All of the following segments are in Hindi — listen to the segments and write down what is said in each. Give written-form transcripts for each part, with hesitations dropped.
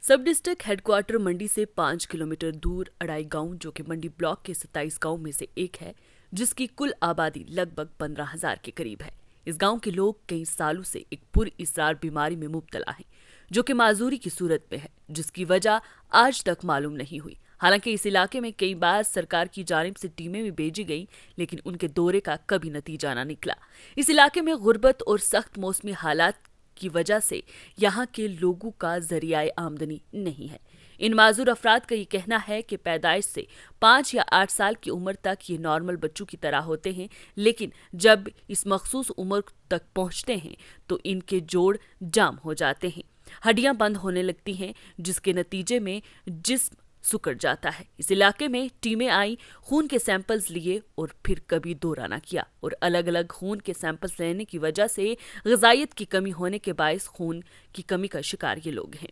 सब डिस्ट्रिक्ट हेडक्वार्टर मंडी से 5 किलोमीटर दूर अड़ाई गांव, जो कि मंडी ब्लॉक के 27 गांव में से एक है, जिसकी कुल आबादी लगभग 15,000 के करीब है। इस गांव के लोग कई सालों से एक पुरइसरार बीमारी में मुब्तला हैं, जो कि माजूरी की सूरत में है, जिसकी वजह आज तक मालूम नहीं हुई। हालांकि इस इलाके में कई बार सरकार की जानिब से टीमें भी भेजी गई, लेकिन उनके दौरे का कभी नतीजा न निकला। इस इलाके में गुर्बत और सख्त मौसमी हालात की वजह से यहाँ के लोगों का जरिया आमदनी नहीं है। इन माजूर अफराद का ये कहना है कि पैदाइश से 5 या 8 साल की उम्र तक ये नॉर्मल बच्चों की तरह होते हैं, लेकिन जब इस मखसूस उम्र तक पहुँचते हैं तो इनके जोड़ जाम हो जाते हैं, हड्डियां बंद होने लगती हैं, जिसके नतीजे में जिस्म सुकड़ जाता है। इस इलाके में टीमें आई, खून के सैंपल्स लिए और फिर कभी दौरा न किया, और अलग अलग खून के सैंपल्स लेने की वजह से ग़िज़ाइयत की कमी होने के बायस खून की कमी का शिकार ये लोग हैं।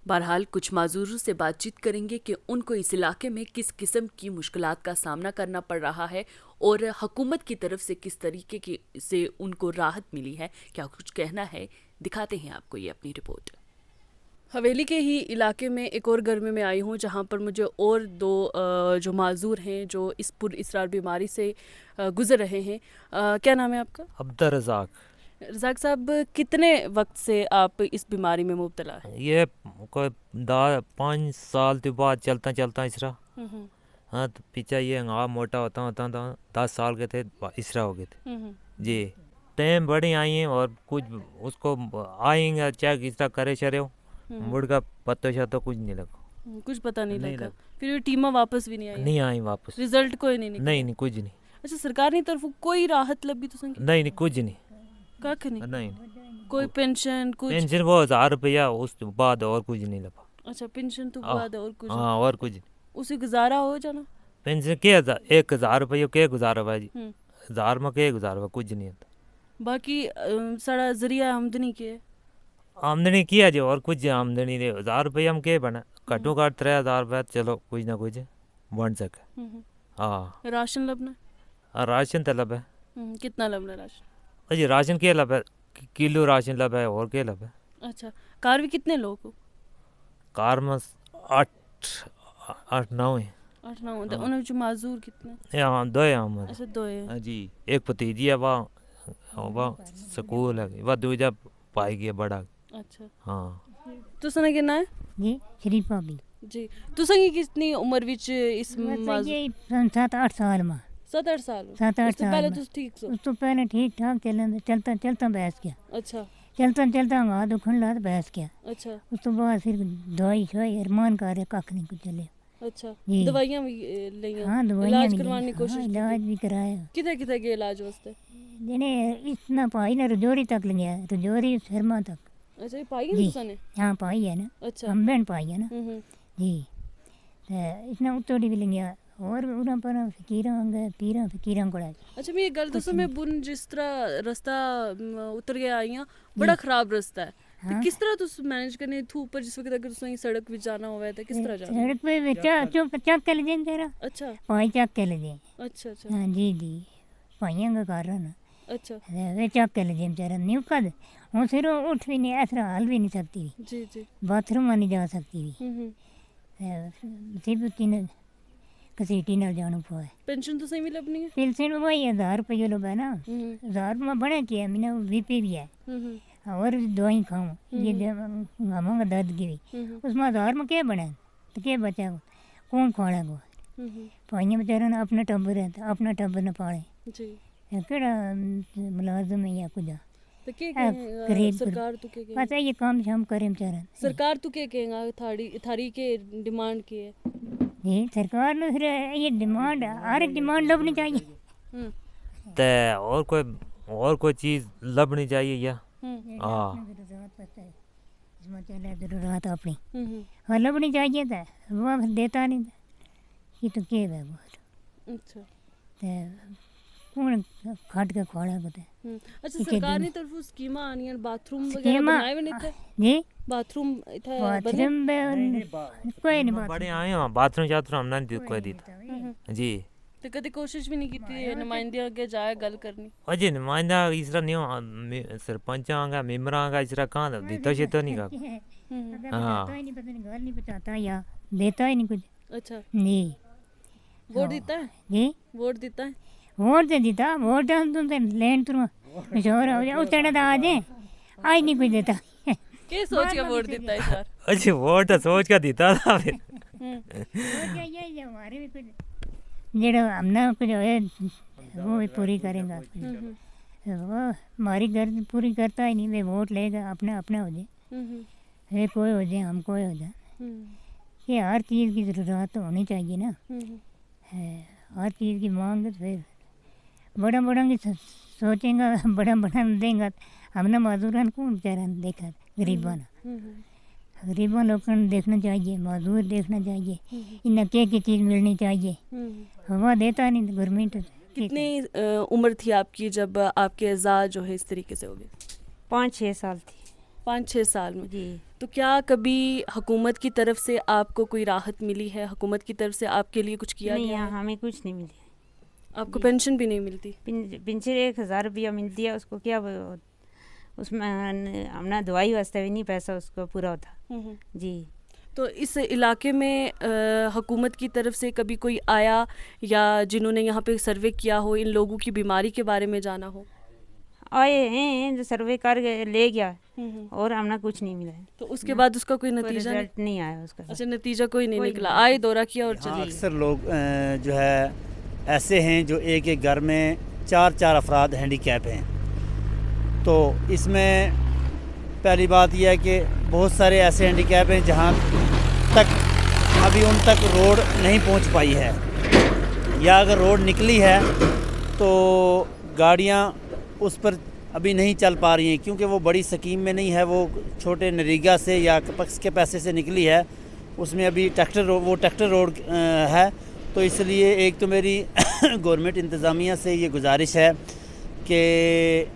बहरहाल कुछ माजूरों से बातचीत करेंगे कि उनको इस इलाके में किस किस्म की मुश्किलात का सामना करना पड़ रहा है और हुकूमत की तरफ से किस तरीके की से उनको राहत मिली है, क्या कुछ कहना है। दिखाते हैं आपको ये अपनी रिपोर्ट। हवेली के ही इलाके में एक और घर में मैं आई हूँ, जहाँ पर मुझे और दो जो माजूर हैं जो इस पुरइसरार बीमारी से गुजर रहे हैं। क्या नाम है आपका? अब्दुल रज़ाक। रज़ाक साहब, कितने वक्त से आप इस बीमारी में मुब्तला हैं? ये कोई 5 साल के बाद चलता चलता इसरा। हाँ, तो पीछे ये मोटा होता होता 10 साल के थे, इसरा हो गए थे जी। टाइम बड़ी आई हैं और कुछ उसको आएंगे चाहे इसरा करे शरे मुड़ का पत्तो शतो कुछ नहीं लगा, कुछ पता नहीं लगा। फिर टीमा वापस भी नहीं आई वापस। रिजल्ट कोई नहीं निकला? नहीं कुछ नहीं। अच्छा, सरकार की तरफ कोई राहत लगी तो संग? नहीं कुछ नहीं, कख नहीं कोई पेंशन कुछ? पेंशन वो 1000 रुपया, उस बाद और कुछ नहीं लगा। अच्छा, पेंशन तो बाद और कुछ? हाँ, और कुछ नहीं। उसे गुजारा हो जाना। पेंशन के 1000 रुपये के गुजारा भाई, 1000 में के गुजारा कुछ नहीं होता। बाकी सारा जरिया आमदनी के आमदनी किया जो और कुछ आमदनी दे 1000 रुपये हम के बना घटो घट 3000 रुपये, चलो कुछ ना कुछ बन सके। हाँ, राशन लबना? राशन तो लब है। कितना लबना राशन? अजी राशन के लब है, किलो राशन लब है और के लब है। अच्छा, कार भी कितने लोग हो? कार में 8-9 है। 8-9 तो उन्हें जो माजूर कितने? हाँ, 2 है हम। अच्छा, 2 है जी। एक भतीजी है, वह स्कूल है, वह दूजा पाई गया बड़ा। अच्छा, हाँ। तुसने कितना है जी? शरीफा भी जी। तुसंगी कितनी उम्र विच इस 7-8 साल में। 7-8 साल? 7-8 साल पहले में। तो ठीक सो? उस तो पहले ठीक ठाक चलता चलता बैस गया। अच्छा चलता हाथ दुखन लगा तो बैस गया। अच्छा उस तो बाद फिर दवाई शवाई अरमान कर कख नहीं कुछ चले। अच्छा, जी। दवाइयां भी लिया? हाँ, दवाइयां इलाज भी करवाने की ली। कोशिश हाँ, की? इलाज भी कराया। किधर किधर गए इलाज वास्ते? जिन्हें इतना पाई ना रजौरी तक ले गया, रजौरी शर्मा तक। अच्छा, ये पाई है जी। तुसने? हाँ, पाई है ना। अच्छा। हम बहन पाई है ना। हम्म। जी। इतना उत्तोड़ी भी ले गया और उरा पर फकीरा को। अच्छा, मैं ये गल दसो, मैं बुन जिस तरह रास्ता उतर गया आई हां, बड़ा खराब रास्ता है। हाँ। तो किस तरह तुस मैनेज करने थू ऊपर जिस वक्त अगर तुसें सड़क विच जाना होवे तो किस तरह जाना? सड़क पे चक के ले जाए तेरा। अच्छा पाई चक के ले जाए। अच्छा अच्छा हाँ जी जी, पाइयां का कर रहा ना। अच्छा वे चक के ले जाए बेचारा न्यू कद हूँ सिर उठ भी नहीं, ऐसा हल भी नहीं सकती, जी जी। बाथरूम में नहीं जा सकती भी। सिर्फ तीन घसीटी न जाना पाए। पेंशन तो सही मिल अपनी है? पेंशन वही 1000 रुपये लो है ना। 1000 में बने किया मैंने, बीपी भी है और दवाई खाऊँ, ये घामों दर्द की भी। उसमें 1000 में क्या बने तो क्या बचा कौन खाने को? पाइयाँ बेचारा ना अपना टब्बर है, अपना टब्बर न पाले जी। केड़ा मुलाजम है या कुछ तो के गरीब सरकार तो के पता ये काम शाम करे बेचारा। सरकार तो के कहेगा थारी के डिमांड की है? ये सरकार ने फिर ये डिमांड हर डिमांड लबनी चाहिए। तो और कोई चीज़ लबनी चाहिए या हाँ जरूरत अपनी हाँ लबनी चाहिए था, वो देता नहीं था। ये तो क्या है बहुत। अच्छा, कौन खाट के खोड़ा बता। अच्छा, सरकार ने तरफ स्कीमा आनी है, बाथरूम वगैरह बनाए हुए नहीं थे? जी, बाथरूम बाथरूम कोई नहीं बड़े आए हैं, बाथरूम हमने कोई दी जी। तो कभी कोशिश भी नहीं की थी नुमाइंदे आगे जाए गल करनी? अजी नुमाइंदा इसरा नहीं सरपंच आगा मेम्बर आगा इसरा कहाँ दी तो नहीं का अगर हाँ। बताता ही नहीं, पता नहीं घर नहीं बताता या देता ही नहीं कुछ। अच्छा, नहीं वोट देता है? जी वोट देता है? वोट तो देता, वोट हम तुम लेन तुम मशहूर हो जाए उतने तो आ जाए, आज नहीं कुछ देता। क्या सोच के वोट देता है इस बार? अच्छा वोट तो सोच का देता था फिर। वोट चाहिए ये हमारे भी कुछ जेड़ा हमने कुछ है वो भी पूरी करेगा। वो हमारी घर पूरी करता ही नहीं, वे वोट लेगा अपना अपना हो जाए, वे कोई हो जाए हम कोई हो जाए। ये हर चीज़ की ज़रूरत तो होनी चाहिए ना, है हर चीज़ की मांग तो फिर बड़ा बड़ा की सोचेंगे, बड़ा बड़ा देंगे, हमने मजदूरन को बेचारा देखा, गरीबा ने गरीबों लोगों ने देखना चाहिए, मजदूर देखना चाहिए, इन्हें क्या चीज़ मिलनी चाहिए, हवा देता नहीं गवर्नमेंट। कितनी उम्र थी आपकी जब आपके अज़ा जो है इस तरीके से हो गए? 5-6 साल थी 5-6 साल में। जी। तो क्या कभी हुकूमत की तरफ से आपको कोई राहत मिली है? हुकूमत की तरफ से आपके लिए कुछ किया नहीं, गया यहाँ है? हमें कुछ नहीं मिली। आपको पेंशन भी नहीं मिलती? पेंशन 1000 रुपया मिलती है, उसको क्या उसमें हमने दवाई वास्ते भी नहीं पैसा उसको पूरा होता। जी। तो इस इलाके में हुकूमत की तरफ से कभी कोई आया या जिन्होंने यहाँ पे सर्वे किया हो, इन लोगों की बीमारी के बारे में जाना हो? आए हैं जो सर्वे कर ले गया और हमने कुछ नहीं मिला है। तो उसके बाद उसका कोई कोई नतीजा नहीं? रिजल्ट नहीं आया उसका। अच्छा, नतीजा कोई नहीं कोई निकला, नहीं। आए दौरा किया और यहाँ चले। अक्सर लोग जो है ऐसे हैं जो एक एक घर में 4-4 अफराद हैंडीकैप हैं। तो इसमें पहली बात यह है कि बहुत सारे ऐसे हैंडीकैप हैं जहाँ तक अभी उन तक रोड नहीं पहुँच पाई है, या अगर रोड निकली है तो गाड़ियाँ उस पर अभी नहीं चल पा रही हैं, क्योंकि वो बड़ी स्कीम में नहीं है, वो छोटे नरेगा से या पक्स के पैसे से निकली है, उसमें अभी ट्रैक्टर रोड है। तो इसलिए एक तो मेरी गवर्नमेंट इंतज़ामिया से ये गुजारिश है कि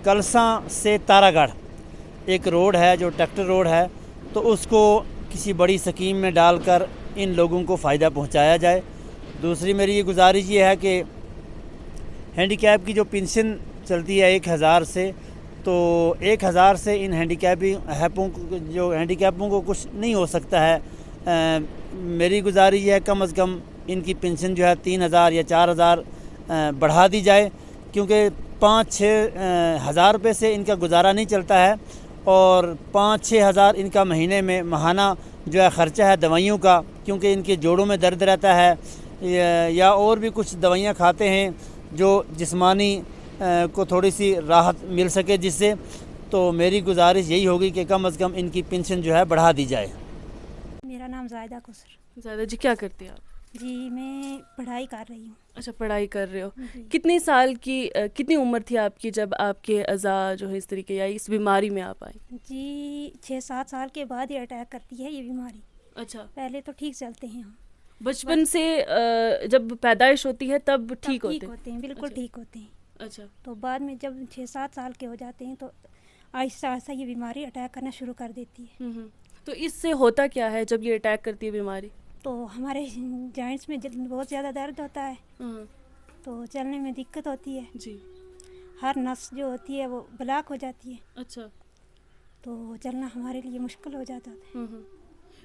कलसा से तारागढ़ एक रोड है जो ट्रैक्टर रोड है, तो उसको किसी बड़ी स्कीम में डालकर इन लोगों को फ़ायदा पहुंचाया जाए। दूसरी मेरी ये गुजारिश ये है कि हैंडीकैप की जो पेंशन चलती है 1000 से, तो 1000 से इन हैंडीकैपों को कुछ नहीं हो सकता है। मेरी गुजारिश है कम से कम इनकी पेंशन जो है 3000 या 4000 बढ़ा दी जाए, क्योंकि 5-6 हज़ार रुपये से इनका गुजारा नहीं चलता है, और 5-6 हज़ार इनका महीने में माहाना जो है ख़र्चा है दवाइयों का, क्योंकि इनके जोड़ों में दर्द रहता है या और भी कुछ दवाइयाँ खाते हैं जो जिस्मानी को थोड़ी सी राहत मिल सके जिससे। तो मेरी गुजारिश यही होगी कि कम से कम इनकी पेंशन जो है बढ़ा दी जाए। मेरा नाम जायदा कुसर। ज़्यादा जी, क्या करते हैं आप? जी, मैं पढ़ाई कर रही हूँ। अच्छा, पढ़ाई कर रहे हो। कितने साल की कितनी उम्र थी आपकी जब आपके अज़ा जो है इस तरीके या इस बीमारी में आप आए? जी, 6-7 साल के बाद ही अटैक करती है ये बीमारी। अच्छा, पहले तो ठीक चलते हैं हम, बचपन से जब पैदाइश होती है तब ठीक होते हैं? बिल्कुल अच्छा। ठीक होते हैं। अच्छा। तो बाद में जब 6-7 साल के हो जाते हैं तो आहिस्ता आहिस्ता ये बीमारी अटैक करना शुरू कर देती है। तो इससे होता क्या है जब ये अटैक करती है बीमारी? तो हमारे जॉइंट्स में बहुत ज़्यादा दर्द होता है, तो चलने में दिक्कत होती है, जी। हर नस जो होती है वो ब्लॉक हो जाती है, अच्छा। तो चलना हमारे लिए मुश्किल हो जाता है।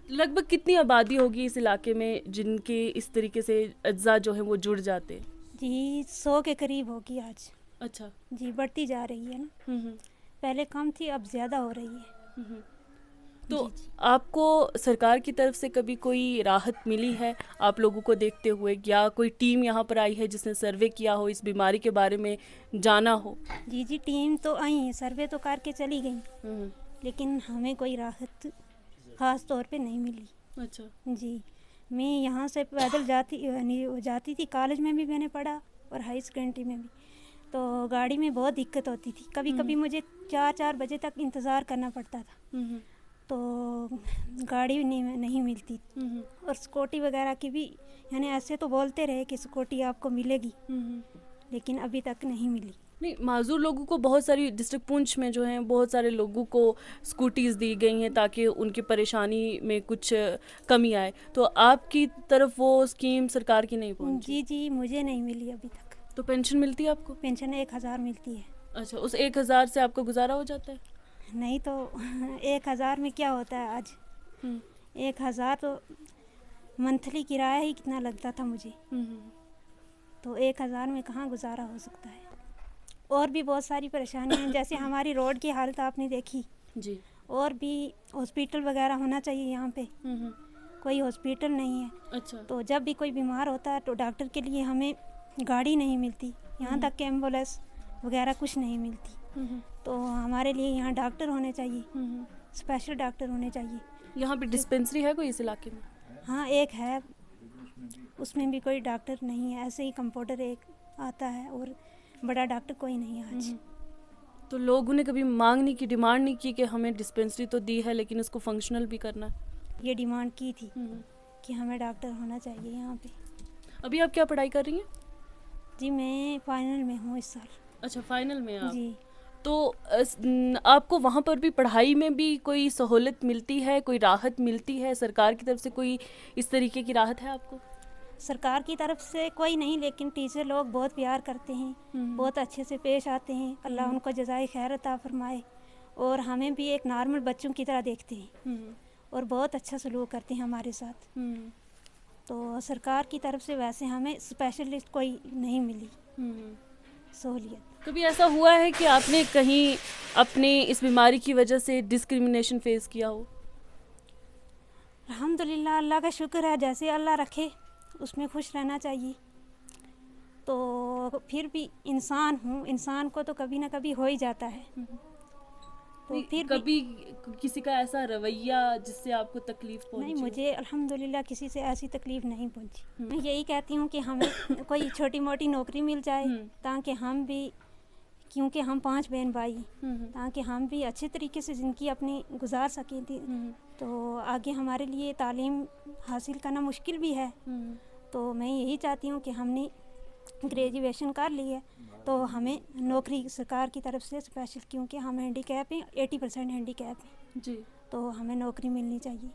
लगभग कितनी आबादी होगी इस इलाके में जिनके इस तरीके से अज्जा जो है वो जुड़ जाते हैं? जी, 100 के करीब होगी आज। अच्छा। जी, बढ़ती जा रही है ना, पहले कम थी अब ज़्यादा हो रही है। तो आपको सरकार की तरफ से कभी कोई राहत मिली है आप लोगों को देखते हुए, या कोई टीम यहाँ पर आई है जिसने सर्वे किया हो, इस बीमारी के बारे में जाना हो? जी, टीम तो आई है, सर्वे तो करके चली गई, लेकिन हमें कोई राहत ख़ास तौर पे नहीं मिली। अच्छा। जी, मैं यहाँ से पैदल जाती थी, कॉलेज में भी मैंने पढ़ा और हाई सेकेंडरी में भी, तो गाड़ी में बहुत दिक्कत होती थी, कभी कभी मुझे 4-4 बजे तक इंतज़ार करना पड़ता था, तो गाड़ी नहीं मिलती। और स्कूटी वगैरह की भी, यानी ऐसे तो बोलते रहे कि स्कूटी आपको मिलेगी, लेकिन अभी तक नहीं मिली। नहीं, माजूर लोगों को बहुत सारी डिस्ट्रिक्ट पुंछ में जो हैं बहुत सारे लोगों को स्कूटीज़ दी गई हैं ताकि उनकी परेशानी में कुछ कमी आए, तो आपकी तरफ वो स्कीम सरकार की नहीं पहुंची? जी, मुझे नहीं मिली अभी तक। तो पेंशन मिलती है आपको? पेंशन 1000 मिलती है। अच्छा, उस 1000 से आपका गुजारा हो जाता है? नहीं तो 1000 में क्या होता है आज। 1000 तो मंथली किराया ही कितना लगता था मुझे, तो 1000 में कहाँ गुजारा हो सकता है। और भी बहुत सारी परेशानियाँ हैं, जैसे हमारी रोड की हालत आपने देखी जी। और भी हॉस्पिटल वगैरह होना चाहिए यहाँ पे, कोई हॉस्पिटल नहीं है। अच्छा। तो जब भी कोई बीमार होता है तो डॉक्टर के लिए हमें गाड़ी नहीं मिलती, यहाँ तक कि एम्बुलेंस वगैरह कुछ नहीं मिलती। तो हमारे लिए यहाँ डॉक्टर होने चाहिए, स्पेशल डॉक्टर होने चाहिए। यहाँ पे डिस्पेंसरी है कोई इस इलाके में? हाँ एक है, उसमें भी कोई डॉक्टर नहीं है, ऐसे ही कंपाउंडर एक आता है और बड़ा डॉक्टर कोई नहीं है आज। तो लोगों ने कभी मांग नहीं की, डिमांड नहीं की कि हमें डिस्पेंसरी तो दी है लेकिन इसको फंक्शनल भी करना है? ये डिमांड की थी कि हमें डॉक्टर होना चाहिए यहाँ पे। अभी आप क्या पढ़ाई कर रही हैं? जी मैं फाइनल में हूँ इस साल। अच्छा, फाइनल में आप? जी। तो आपको वहाँ पर भी पढ़ाई में भी कोई सहूलत मिलती है, कोई राहत मिलती है सरकार की तरफ से? कोई इस तरीके की राहत है आपको? सरकार की तरफ से कोई नहीं, लेकिन टीचर लोग बहुत प्यार करते हैं, बहुत अच्छे से पेश आते हैं। अल्लाह उनको जज़ाए खैर अता फरमाए, और हमें भी एक नॉर्मल बच्चों की तरह देखते हैं और बहुत अच्छा सलूक करते हैं हमारे साथ। तो सरकार की तरफ से वैसे हमें स्पेशलिस्ट कोई नहीं मिली सहूलियत। कभी ऐसा हुआ है कि आपने कहीं अपने इस बीमारी की वजह से डिस्क्रिमिनेशन फेस किया हो? अल्हम्दुलिल्लाह, अल्लाह का शुक्र है, जैसे अल्लाह रखे उसमें खुश रहना चाहिए। तो फिर भी इंसान हूँ, इंसान को तो कभी ना कभी हो ही जाता है। तो फिर कभी किसी का ऐसा रवैया जिससे आपको तकलीफ पहुंची? नहीं, मुझे अल्हम्दुलिल्लाह किसी से ऐसी तकलीफ नहीं पहुंची। मैं यही कहती हूँ कि हमें कोई छोटी मोटी नौकरी मिल जाए ताकि हम भी, क्योंकि हम 5 बहन भाई, ताकि हम भी अच्छे तरीके से ज़िंदगी अपनी गुजार सकें। तो आगे हमारे लिए तालीम हासिल करना मुश्किल भी है। तो मैं यही चाहती हूँ कि हमने ग्रेजुएशन कर ली है तो हमें नौकरी सरकार की तरफ से स्पेशल, क्योंकि हम हैंडीकैप हैं, 80% हैंडीकैप हैं जी, तो हमें नौकरी मिलनी चाहिए।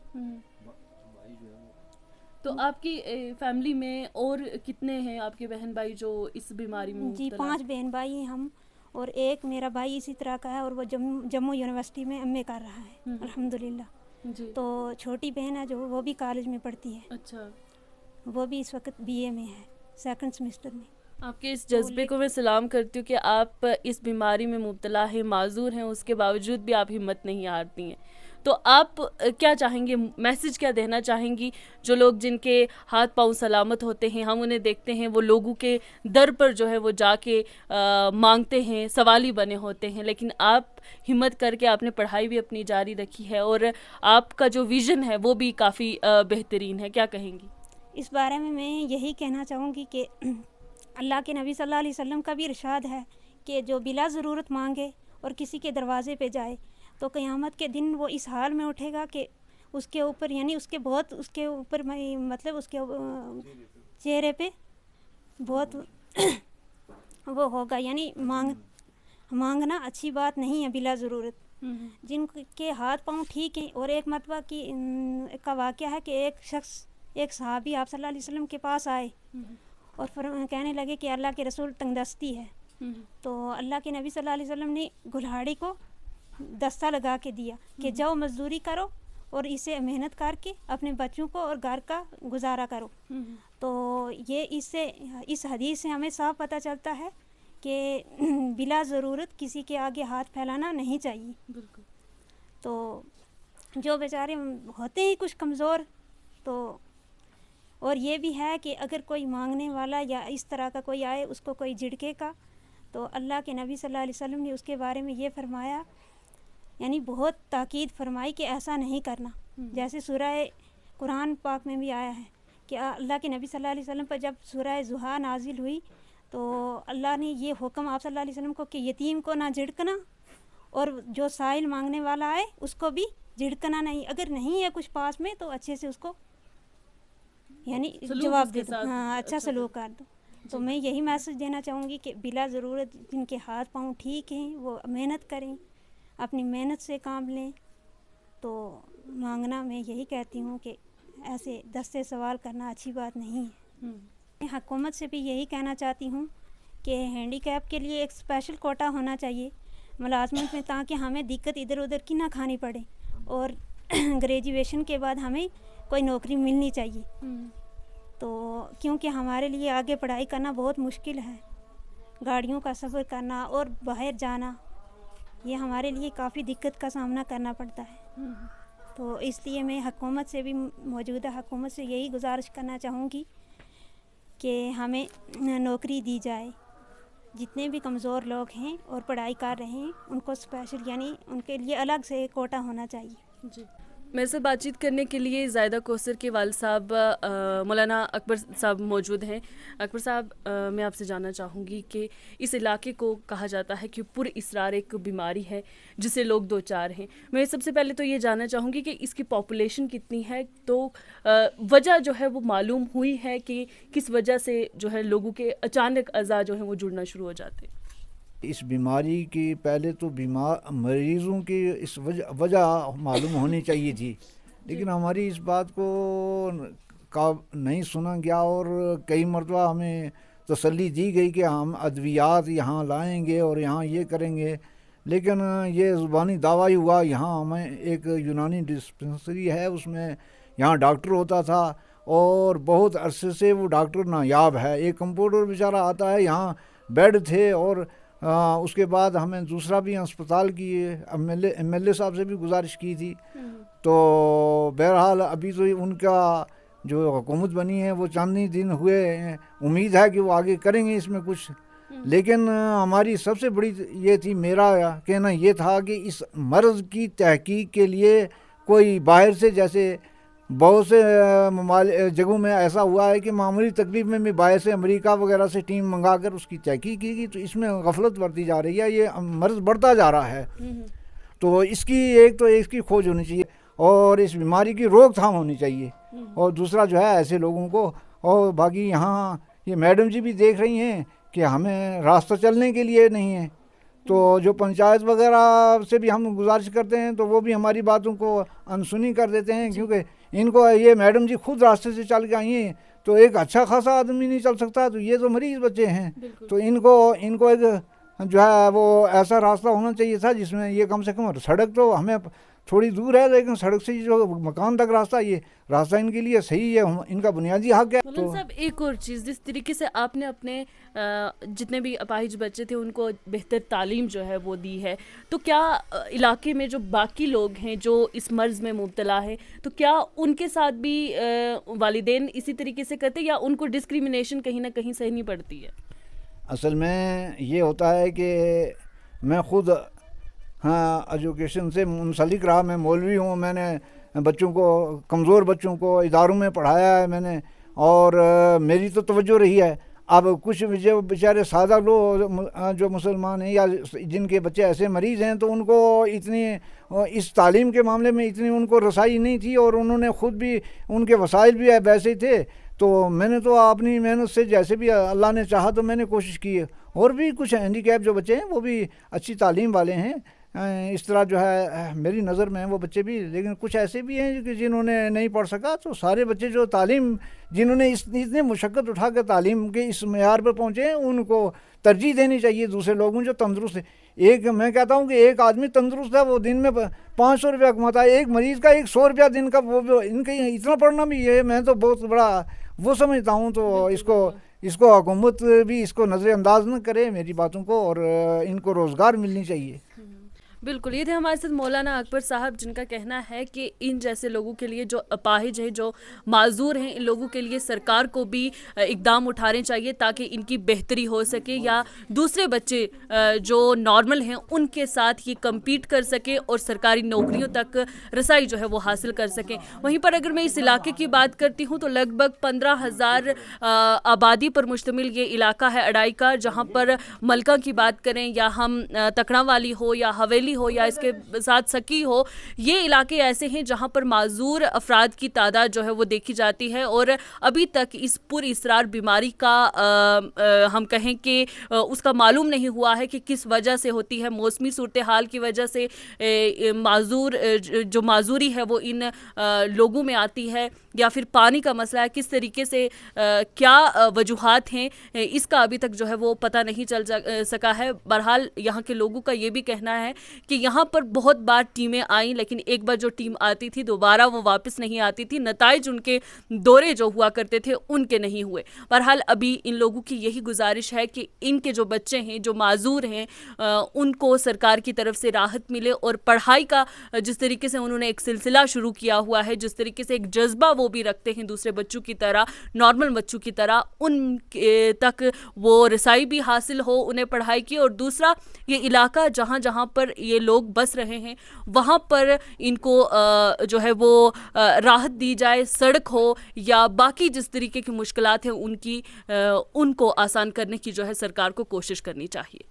तो आपकी फैमिली में और कितने हैं आपके बहन भाई जो इस बीमारी में? जी 5 बहन भाई हैं हम, और एक मेरा भाई इसी तरह का है और वो जम्मू यूनिवर्सिटी में एमए कर रहा है अल्हम्दुलिल्लाह जी। तो छोटी बहन है जो, वो भी कॉलेज में पढ़ती है। अच्छा। वो भी इस वक्त बीए में है, 2nd सेमेस्टर में। आपके इस जज्बे को मैं सलाम करती हूँ कि आप इस बीमारी में मुब्तला हैं, माजूर हैं, उसके बावजूद भी आप हिम्मत नहीं हारती हैं। तो आप क्या चाहेंगे, मैसेज क्या देना चाहेंगी जो लोग जिनके हाथ पांव सलामत होते हैं, हम उन्हें देखते हैं वो लोगों के दर पर जो है वो जाके मांगते हैं, सवाली बने होते हैं, लेकिन आप हिम्मत करके आपने पढ़ाई भी अपनी जारी रखी है और आपका जो विज़न है वो भी काफ़ी बेहतरीन है, क्या कहेंगी इस बारे में? मैं यही कहना चाहूँगी कि अल्लाह के नबी सल्लल्लाहु अलैहि वसल्लम का भी इरशाद है कि जो बिला ज़रूरत मांगे और किसी के दरवाजे पे जाए तो क़यामत के दिन वो इस हाल में उठेगा कि उसके ऊपर, यानी उसके बहुत, उसके ऊपर मतलब उसके चेहरे पे बहुत वो होगा, यानी मांगना अच्छी बात नहीं है बिला ज़रूरत। जिनके हाथ पाँव ठीक हैं, और एक मरतबा का वाक़या है कि एक सहाबी आप सल्लल्लाहु अलैहि वसल्लम के पास आए और कहने लगे कि अल्लाह के रसूल तंगदस्ती है। तो अल्लाह के नबी सल्लल्लाहु अलैहि वसल्लम ने गुल्हाड़ी को दस्ता लगा के दिया कि जाओ मजदूरी करो और इसे मेहनत करके अपने बच्चों को और घर का गुजारा करो। तो ये इस हदीस से हमें साफ पता चलता है कि बिला ज़रूरत किसी के आगे हाथ फैलाना नहीं चाहिए। बिल्कुल। तो जो बेचारे होते हैं कुछ कमज़ोर, तो और ये भी है कि अगर कोई मांगने वाला या इस तरह का कोई आए, उसको कोई झिड़के का, तो अल्लाह के नबी सल्लल्लाहु अलैहि वसल्लम ने उसके बारे में ये फरमाया, यानी बहुत ताकीद फरमाई कि ऐसा नहीं करना। जैसे सूरह कुरान पाक में भी आया है कि अल्लाह के नबी सल्लल्लाहु अलैहि वसल्लम पर जब सूरह ज़ुहा नाजिल हुई तो अल्लाह ने ये हुक्म आप सल्लल्लाहु अलैहि वसल्लम को कि यतीम को ना झिड़कना और जो साइल मांगने वाला आए उसको भी झिड़कना नहीं, अगर नहीं है कुछ पास में तो अच्छे से उसको यानी जवाब दे दो, हाँ अच्छा सलूक कर दो। तो मैं यही मैसेज देना चाहूँगी कि बिला ज़रूरत जिनके हाथ पाँव ठीक हैं वो मेहनत करें, अपनी मेहनत से काम लें। तो मांगना, मैं यही कहती हूँ कि ऐसे दस्ते सवाल करना अच्छी बात नहीं है। मैं हुकूमत से भी यही कहना चाहती हूँ कि हैंडीकैप के लिए एक स्पेशल कोटा होना चाहिए मुलाजमत में, ताकि हमें दिक्कत इधर उधर की ना खानी पड़े। और ग्रेजुएशन के बाद हमें कोई नौकरी मिलनी चाहिए। तो क्योंकि हमारे लिए आगे पढ़ाई करना बहुत मुश्किल है, गाड़ियों का सफ़र करना और बाहर जाना, ये हमारे लिए काफ़ी दिक्कत का सामना करना पड़ता है। तो इसलिए मैं हुकूमत से भी, मौजूदा हुकूमत से यही गुजारिश करना चाहूँगी कि हमें नौकरी दी जाए। जितने भी कमज़ोर लोग हैं और पढ़ाई कर रहे हैं, उनको स्पेशल यानी उनके लिए अलग से कोटा होना चाहिए। जी, मेरे से बातचीत करने के लिए ज़ायदा कौसर के वालिद साहब मौलाना अकबर साहब मौजूद हैं। अकबर साहब, मैं आपसे जानना चाहूँगी कि इस इलाके को कहा जाता है कि पुर इसरार एक बीमारी है जिसे लोग दो चार हैं। मैं सबसे पहले तो ये जानना चाहूँगी कि इसकी पॉपुलेशन कितनी है, तो वजह जो है वो मालूम हुई है कि किस वजह से जो है लोगों के अचानक अज़ा जो है वो जुड़ना शुरू हो जाते हैं। इस बीमारी की पहले तो मरीज़ों की इस वजह मालूम होनी चाहिए थी, लेकिन हमारी इस बात को का नहीं सुना गया और कई मरतबा हमें तसल्ली दी गई कि हम अद्वियात यहाँ लाएंगे और यहाँ ये करेंगे, लेकिन ये ज़ुबानी दावा ही हुआ। यहाँ हमें एक यूनानी डिस्पेंसरी है, उसमें यहाँ डॉक्टर होता था और बहुत अरसे से वो डॉक्टर नायाब है। एक कंपाउंडर बेचारा आता है, यहाँ बेड थे और उसके बाद हमें दूसरा भी अस्पताल की एमएलए साहब से भी गुजारिश की थी। तो बहरहाल अभी तो उनका जो हुकूमत बनी है वो चांदनी दिन हुए, उम्मीद है कि वो आगे करेंगे इसमें कुछ। लेकिन हमारी सबसे बड़ी ये थी, मेरा कहना ये था कि इस मर्ज़ की तहकीक के लिए कोई बाहर से, जैसे बहुत से जगहों में ऐसा हुआ है कि मामूली तकलीफ में भी बाहर से अमेरिका वगैरह से टीम मंगाकर उसकी तहकीक की गई, तो इसमें गफलत बरती जा रही है, ये मर्ज़ बढ़ता जा रहा है। तो इसकी खोज होनी चाहिए और इस बीमारी की रोकथाम होनी चाहिए। और दूसरा जो है ऐसे लोगों को, और बाकी यहाँ ये मैडम जी भी देख रही हैं कि हमें रास्ता चलने के लिए नहीं है, तो जो पंचायत वगैरह से भी हम गुजारिश करते हैं तो वो भी हमारी बातों को अनसुनी कर देते हैं, क्योंकि इनको ये मैडम जी खुद रास्ते से चल के आई हैं, तो एक अच्छा खासा आदमी नहीं चल सकता, तो ये तो मरीज बच्चे हैं, तो इनको एक जो है वो ऐसा रास्ता होना चाहिए था जिसमें ये कम से कम, सड़क तो हमें थोड़ी दूर है लेकिन सड़क से जो मकान तक रास्ता, ये रास्ता इनके लिए सही है, इनका बुनियादी हक है। तो साहब, एक और चीज़, जिस तरीके से आपने अपने जितने भी अपाहिज बच्चे थे उनको बेहतर तालीम जो है वो दी है, तो क्या इलाके में जो बाकी लोग हैं जो इस मर्ज़ में मुब्तला है, तो क्या उनके साथ भी वालिदैन इसी तरीके से करते या उनको डिस्क्रिमिनेशन कहीं ना कहीं सहनी पड़ती है? असल में ये होता है कि मैं खुद एजुकेशन से मुंसलिक रहा, मैं मौलवी हूँ, मैंने बच्चों को, कमज़ोर बच्चों को इदारों में पढ़ाया है मैंने, और मेरी तो तवज्जो रही है। अब कुछ जो बेचारे सादा लोग जो मुसलमान हैं या जिनके बच्चे ऐसे मरीज़ हैं, तो उनको इतनी इस तालीम के मामले में इतनी उनको रसाई नहीं थी और उन्होंने ख़ुद भी, उनके वसाइल भी वैसे ही थे, तो मैंने तो अपनी मेहनत से जैसे भी अल्लाह ने चाहा तो मैंने कोशिश की है। और भी कुछ हैंडीकैप जो बच्चे हैं वो भी अच्छी तालीम वाले हैं, इस तरह जो है मेरी नज़र में है वो बच्चे भी, लेकिन कुछ ऐसे भी हैं कि जिन्होंने नहीं पढ़ सका। तो सारे बच्चे जो तालीम, जिन्होंने इतने मुशक्क़त उठा कर तालीम के इस मेयार पर पहुँचे हैं, उनको तरजीह देनी चाहिए दूसरे लोगों जो तंदुरुस्त है। मैं कहता हूँ कि एक आदमी तंदुरुस्त है, वो दिन में 500 रुपया कमाता है, एक मरीज़ का 100 रुपया दिन का, वो इनके इतना पढ़ना भी है, मैं तो बहुत बड़ा वो समझता हूँ। तो इसको हुकूमत भी इसको नज़रअंदाज न करे मेरी बातों को, और इनको रोज़गार मिलनी चाहिए। बिल्कुल, ये थे हमारे साथ मौलाना अकबर साहब, जिनका कहना है कि इन जैसे लोगों के लिए, जो अपाहिज हैं, जो माजूर हैं, इन लोगों के लिए सरकार को भी इकदाम उठाने चाहिए ताकि इनकी बेहतरी हो सके, या दूसरे बच्चे जो नॉर्मल हैं उनके साथ ये कम्पीट कर सके और सरकारी नौकरियों तक रसाई जो है वो हासिल कर सकें। वहीं पर अगर मैं इस इलाके की बात करती हूँ तो लगभग 15,000 आबादी पर मुश्तमिल ये इलाका है अडाई का, जहाँ पर मलका की बात करें या हम तकड़ा वाली हो या हवेली हो या इसके साथ सकी हो, ये इलाके ऐसे हैं जहां पर माजूर अफराद की तादाद जो है वो देखी जाती है। और अभी तक इस पुरअसरार बीमारी का हम कहें कि उसका मालूम नहीं हुआ है कि किस वजह से होती है। मौसमी सूरत हाल की वजह से जो माजूरी है वो इन लोगों में आती है, या फिर पानी का मसला है, किस तरीके से क्या वजूहात हैं, इसका अभी तक जो है वो पता नहीं चल सका है। बहरहाल यहाँ के लोगों का ये भी कहना है कि यहाँ पर बहुत बार टीमें आई, लेकिन एक बार जो टीम आती थी दोबारा वो वापस नहीं आती थी। नताइज उनके दौरे जो हुआ करते थे उनके नहीं हुए। बहरहाल अभी इन लोगों की यही गुजारिश है कि इनके जो बच्चे हैं, जो माजूर हैं, उनको सरकार की तरफ से राहत मिले और पढ़ाई का जिस तरीके से उन्होंने एक सिलसिला शुरू किया हुआ है, जिस तरीके से एक जज्बा वो भी रखते हैं दूसरे बच्चों की तरह, नॉर्मल बच्चों की तरह, उन तक वो रसाई भी हासिल हो उन्हें पढ़ाई की। और दूसरा, ये इलाका जहाँ जहाँ पर ये लोग बस रहे हैं वहाँ पर इनको जो है वो राहत दी जाए, सड़क हो या बाकी जिस तरीके की मुश्किलात हैं उनको आसान करने की जो है सरकार को कोशिश करनी चाहिए।